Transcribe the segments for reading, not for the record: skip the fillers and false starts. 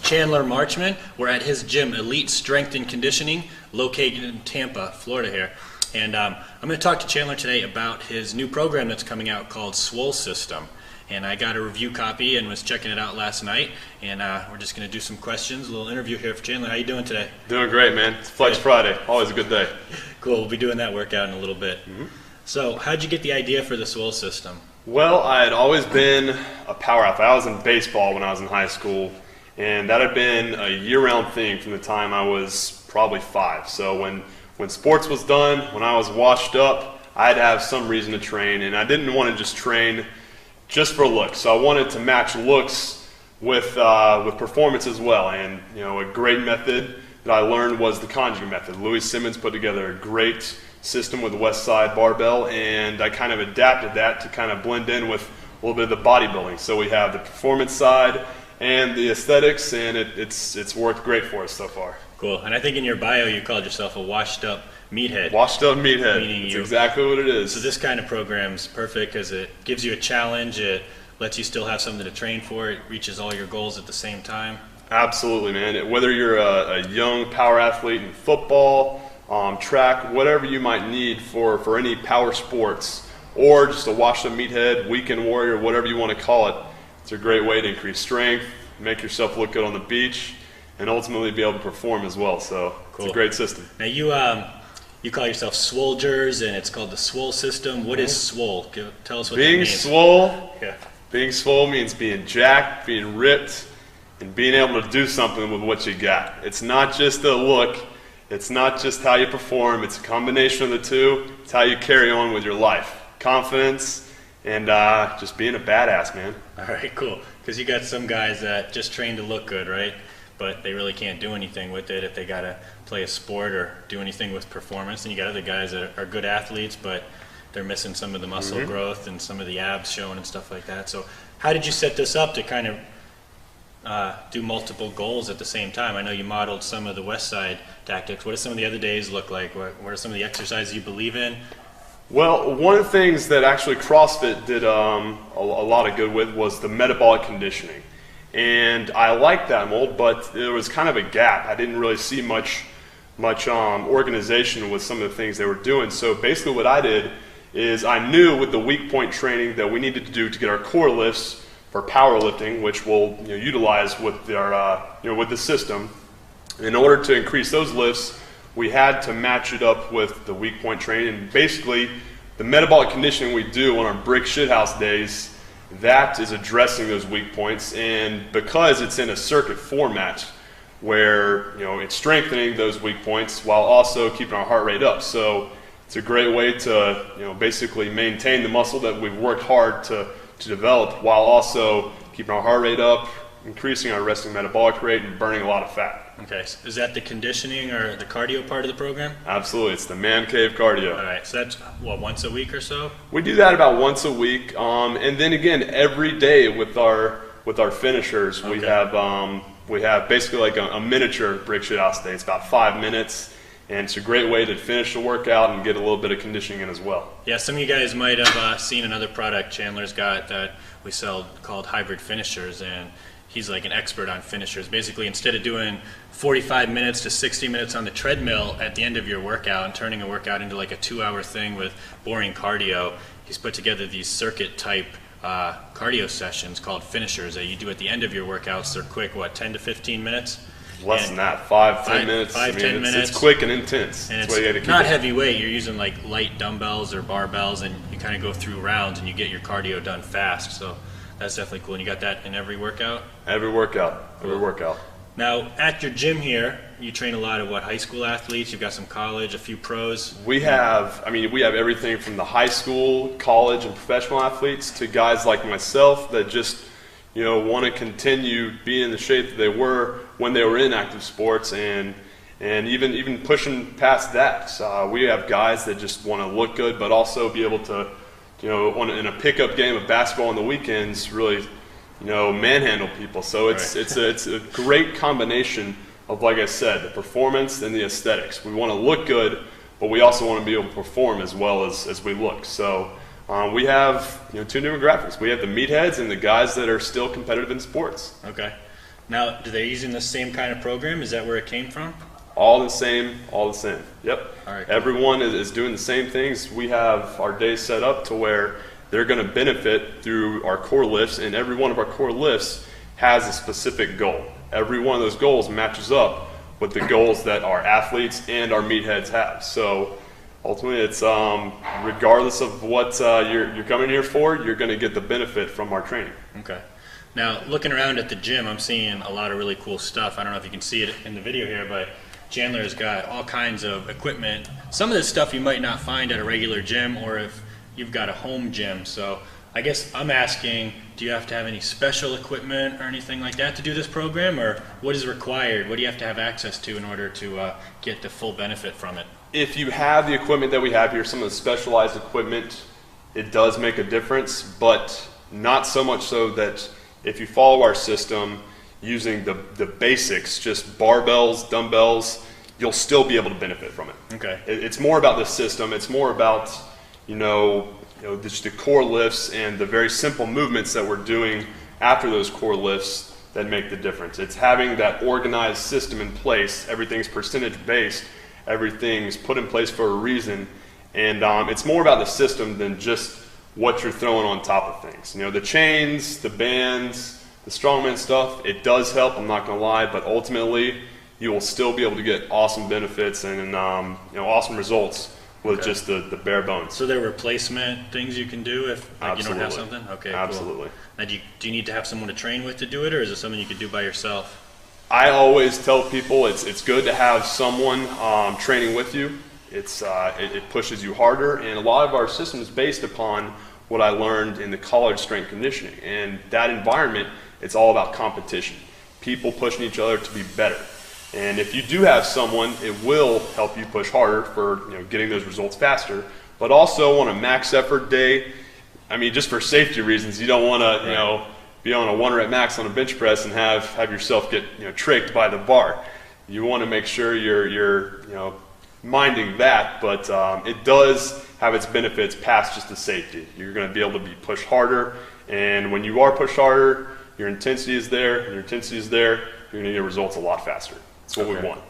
Chandler Marchman. We're at his gym, Elite Strength and Conditioning, located in Tampa, Florida here. And I'm going to talk to Chandler today about his new program that's coming out called Swole System. And I got a review copy and was checking it out last night. And we're just going to do some questions, a little interview here for Chandler. How you doing today? Doing great, man. It's Flex Friday. Always a good day. Cool. We'll be doing that workout in a little bit. So how'd you get the idea for the Swole System? Well, I had always been a power athlete. I was in baseball when I was in high school, and that had been a year-round thing from the time I was probably 5. So when sports was done, when I was washed up, I had to have some reason to train, and I didn't want to just train just for looks. So I wanted to match looks with performance as well. And a great method that I learned was the conjugate method. Louis Simmons put together a great system with the West Side barbell, and I kind of adapted that to kind of blend in with a little bit of the bodybuilding. So we have the performance side and the aesthetics, and it's worked great for us so far. Cool. And I think in your bio you called yourself a washed up meathead. Washed up meathead. That's exactly what it is. So this kind of program's perfect because it gives you a challenge. It lets you still have something to train for. It reaches all your goals at the same time. Absolutely, man. Whether you're a young power athlete in football, track, whatever you might need for any power sports, or just a washed up meathead, weekend warrior, whatever you want to call it, it's a great way to increase strength, make yourself look good on the beach, and ultimately be able to perform as well. So It's a great system. Now you call yourself Swolgers, and it's called the Swole System. What is swole? Tell us what that means. Being swole means being jacked, being ripped, and being able to do something with what you got. It's not just a look. It's not just how you perform. It's a combination of the two. It's how you carry on with your life. Confidence and just being a badass, man. All right, cool. Because you got some guys that just train to look good, right? But they really can't do anything with it if they got to play a sport or do anything with performance. And you got other guys that are good athletes, but they're missing some of the muscle growth and some of the abs showing and stuff like that. So how did you set this up to kind of do multiple goals at the same time? I know you modeled some of the West Side tactics. What do some of the other days look like? What are some of the exercises you believe in? Well, one of the things that actually CrossFit did a lot of good with was the metabolic conditioning. And I liked that mold, but there was kind of a gap. I didn't really see much organization with some of the things they were doing. So basically what I did is I knew with the weak point training that we needed to do to get our core lifts for powerlifting, which we'll utilize with our with the system. In order to increase those lifts, we had to match it up with the weak point training. And basically, the metabolic conditioning we do on our brick shithouse days, that is addressing those weak points. And because it's in a circuit format, where it's strengthening those weak points while also keeping our heart rate up. So it's a great way to basically maintain the muscle that we've worked hard to develop while also keeping our heart rate up, increasing our resting metabolic rate, and burning a lot of fat. Okay, so is that the conditioning or the cardio part of the program? Absolutely, it's the man cave cardio. All right, so that's once a week or so? We do that about once a week, and then again every day with our finishers. Okay. We have basically like a miniature brick shithouse day. It's about 5 minutes. And it's a great way to finish the workout and get a little bit of conditioning in as well. Yeah, some of you guys might have seen another product Chandler's got that we sell called Hybrid Finishers, and he's like an expert on finishers. Basically, instead of doing 45 minutes to 60 minutes on the treadmill at the end of your workout and turning a workout into like a 2-hour thing with boring cardio, he's put together these circuit-type cardio sessions called finishers that you do at the end of your workouts. They're quick, 10 to 15 minutes? Less than that, 5-10 minutes. 5-10 minutes. It's quick and intense. And it's not heavy weight. You're using like light dumbbells or barbells, and you kind of go through rounds and you get your cardio done fast. So that's definitely cool. And you got that in every workout? Every workout. Cool. Every workout. Now, at your gym here, you train a lot of high school athletes. You've got some college, a few pros. We have everything from the high school, college, and professional athletes to guys like myself that just want to continue being in the shape that they were when they were in active sports, and even pushing past that. So we have guys that just want to look good, but also be able to, in a pickup game of basketball on the weekends, really, manhandle people. So it's a great combination of, like I said, the performance and the aesthetics. We want to look good, but we also want to be able to perform as well as we look. So we have two demographics. We have the meatheads and the guys that are still competitive in sports. Okay. Now, do they using the same kind of program? Is that where it came from? All the same, all the same. Yep. All right, cool. Everyone is doing the same things. We have our days set up to where they're going to benefit through our core lifts, and every one of our core lifts has a specific goal. Every one of those goals matches up with the goals that our athletes and our meatheads have. So ultimately, it's regardless of what you're coming here for, you're going to get the benefit from our training. Okay. Now, looking around at the gym, I'm seeing a lot of really cool stuff. I don't know if you can see it in the video here, but Chandler's got all kinds of equipment. Some of this stuff you might not find at a regular gym, or if you've got a home gym. So I guess I'm asking, do you have to have any special equipment or anything like that to do this program, or what is required? What do you have to have access to in order to get the full benefit from it? If you have the equipment that we have here, some of the specialized equipment, it does make a difference, but not so much so that if you follow our system using the basics, just barbells, dumbbells, you'll still be able to benefit from it. Okay. It's more about the system. It's more about, just the core lifts and the very simple movements that we're doing after those core lifts that make the difference. It's having that organized system in place. Everything's percentage based. Everything's put in place for a reason. And it's more about the system than just what you're throwing on top of things. The chains, the bands, the strongman stuff, it does help, I'm not going to lie, but ultimately you will still be able to get awesome benefits and awesome results with just the bare bones. So there are replacement things you can do if you don't have something? Okay, absolutely. Cool. Now, do you need to have someone to train with to do it, or is it something you could do by yourself? I always tell people it's good to have someone training with you. It pushes you harder, and a lot of our system is based upon what I learned in the college strength conditioning. And that environment, it's all about competition. People pushing each other to be better. And if you do have someone, it will help you push harder for getting those results faster. But also on a max effort day, just for safety reasons, you don't want to be on a 1 rep max on a bench press and have yourself get tricked by the bar. You want to make sure you're minding that, but it does have its benefits past just the safety. You're going to be able to be pushed harder, and when you are pushed harder, your intensity is there, and your intensity is there, you're going to get results a lot faster. That's what we want.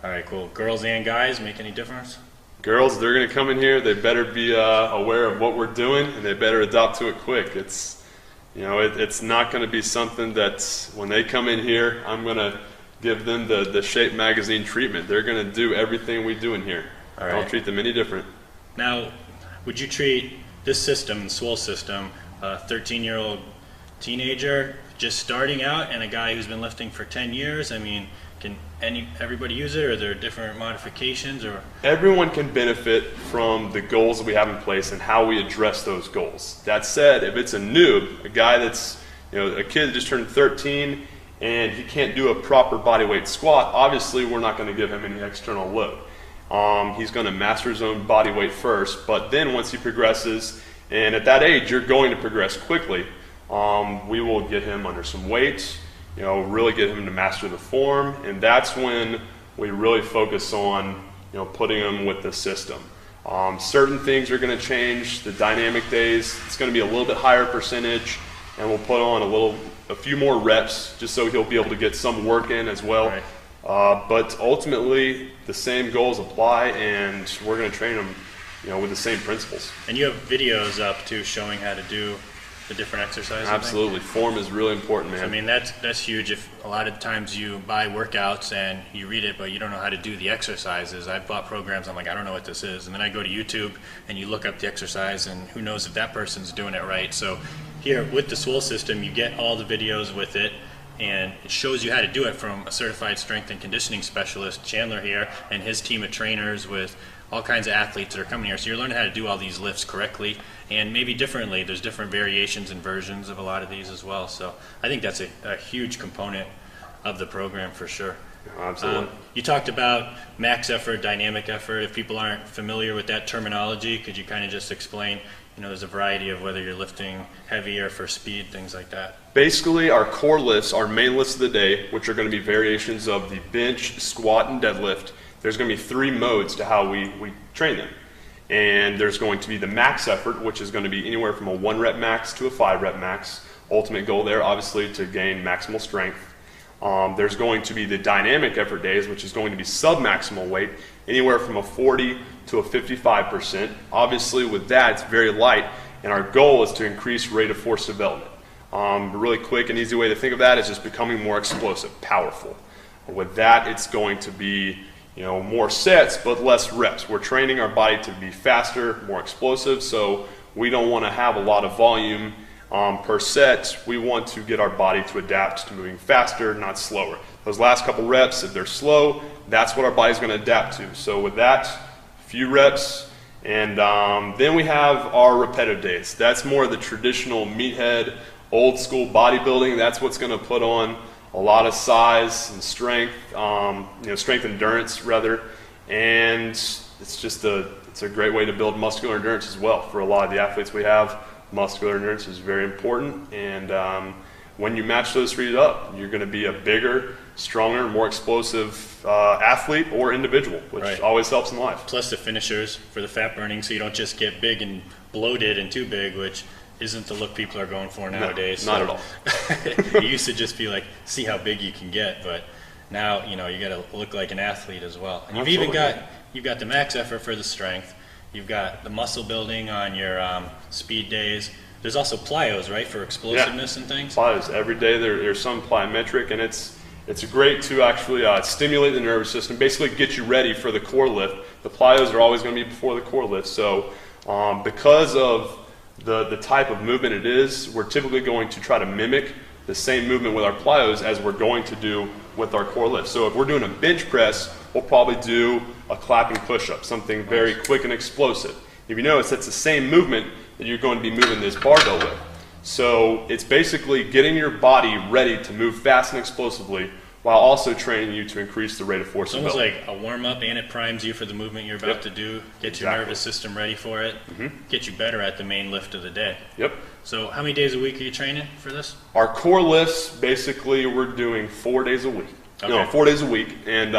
All right, cool. Girls and guys, make any difference? Girls, they're going to come in here, they better be aware of what we're doing, and they better adopt to it quick. It's not going to be something that when they come in here, I'm going to give them the Shape Magazine treatment. They're going to do everything we do in here. All right. Don't treat them any different. Now, would you treat this system, the Swole system, a 13-year-old teenager just starting out and a guy who's been lifting for 10 years? Can everybody use it, or are there different modifications? Or everyone can benefit from the goals that we have in place and how we address those goals. That said, if it's a noob, a guy that's a kid that just turned 13 and he can't do a proper body weight squat, obviously we're not going to give him any external load. He's going to master his own body weight first, but then once he progresses, and at that age you're going to progress quickly, we will get him under some weights, really get him to master the form, and that's when we really focus on putting him with the system. Certain things are going to change. The dynamic days, it's going to be a little bit higher percentage, and we'll put on a few more reps just so he'll be able to get some work in as well. Right. But ultimately, the same goals apply, and we're going to train them, with the same principles. And you have videos up too showing how to do the different exercises. Absolutely, form is really important, man. That's huge. If a lot of times you buy workouts and you read it, but you don't know how to do the exercises. I've bought programs. I'm like, I don't know what this is, and then I go to YouTube and you look up the exercise, and who knows if that person's doing it right. So here with the Swole system, you get all the videos with it, and it shows you how to do it from a certified strength and conditioning specialist, Chandler here, and his team of trainers with all kinds of athletes that are coming here. So you're learning how to do all these lifts correctly and maybe differently. There's different variations and versions of a lot of these as well. So I think that's a huge component of the program for sure. Absolutely. You talked about max effort, dynamic effort. If people aren't familiar with that terminology, could you kind of just explain, there's a variety of whether you're lifting heavy or for speed, things like that. Basically, our core lifts, our main lifts of the day, which are going to be variations of the bench, squat, and deadlift. There's going to be 3 modes to how we train them. And there's going to be the max effort, which is going to be anywhere from a 1 rep max to a 5 rep max. Ultimate goal there, obviously, to gain maximal strength. There's going to be the dynamic effort days, which is going to be sub-maximal weight, anywhere from a 40 to a 55%. Obviously, with that, it's very light, and our goal is to increase rate of force development. A really quick and easy way to think of that is just becoming more explosive, powerful. With that, it's going to be more sets but less reps. We're training our body to be faster, more explosive, so we don't want to have a lot of volume per set. We want to get our body to adapt to moving faster, not slower. Those last couple reps, if they're slow, that's what our body's going to adapt to. So with that, few reps, and then we have our repetitive days. That's more of the traditional meathead, old school bodybuilding. That's what's going to put on a lot of size and strength, strength endurance rather, and it's a great way to build muscular endurance as well. For a lot of the athletes we have, muscular endurance is very important, and when you match those three up, you're going to be a bigger, stronger, more explosive athlete or individual, which always helps in life. Plus the finishers for the fat burning, so you don't just get big and bloated and too big, which isn't the look people are going for nowadays. No, not at all. It used to just be like, see how big you can get, but now you got to look like an athlete as well. And you've got the max effort for the strength. You've got the muscle building on your speed days. There's also plyos, right, for explosiveness and things? Plyos. Every day there's some plyometric, and it's great to actually stimulate the nervous system, basically get you ready for the core lift. The plyos are always going to be before the core lift, so because of the type of movement it is, we're typically going to try to mimic the same movement with our plyos as we're going to do with our core lift. So if we're doing a bench press, we'll probably do a clapping push-up, something very quick and explosive. If you notice, that's the same movement that you're going to be moving this barbell with. So it's basically getting your body ready to move fast and explosively while also training you to increase the rate of force development. It's almost like a warm-up, and it primes you for the movement you're about to do, get your nervous system ready for it, get you better at the main lift of the day. Yep. So how many days a week are you training for this? Our core lifts, basically, we're doing 4 days a week. Okay. No, 4 days a week. And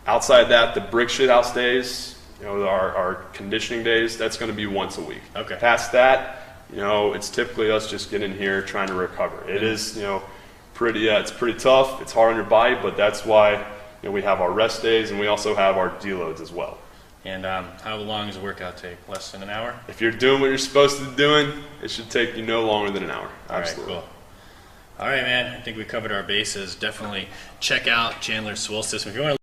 outside that, the brick shit house days, our conditioning days, that's going to be once a week. Okay. Past that, it's typically us just getting here trying to recover. It is, it's pretty tough. It's hard on your body, but that's why we have our rest days, and we also have our deloads as well. And how long does a workout take? Less than an hour? If you're doing what you're supposed to be doing, it should take you no longer than an hour. Absolutely. All right, cool. All right, man. I think we covered our bases. Definitely check out Chandler's Swell System. If you want to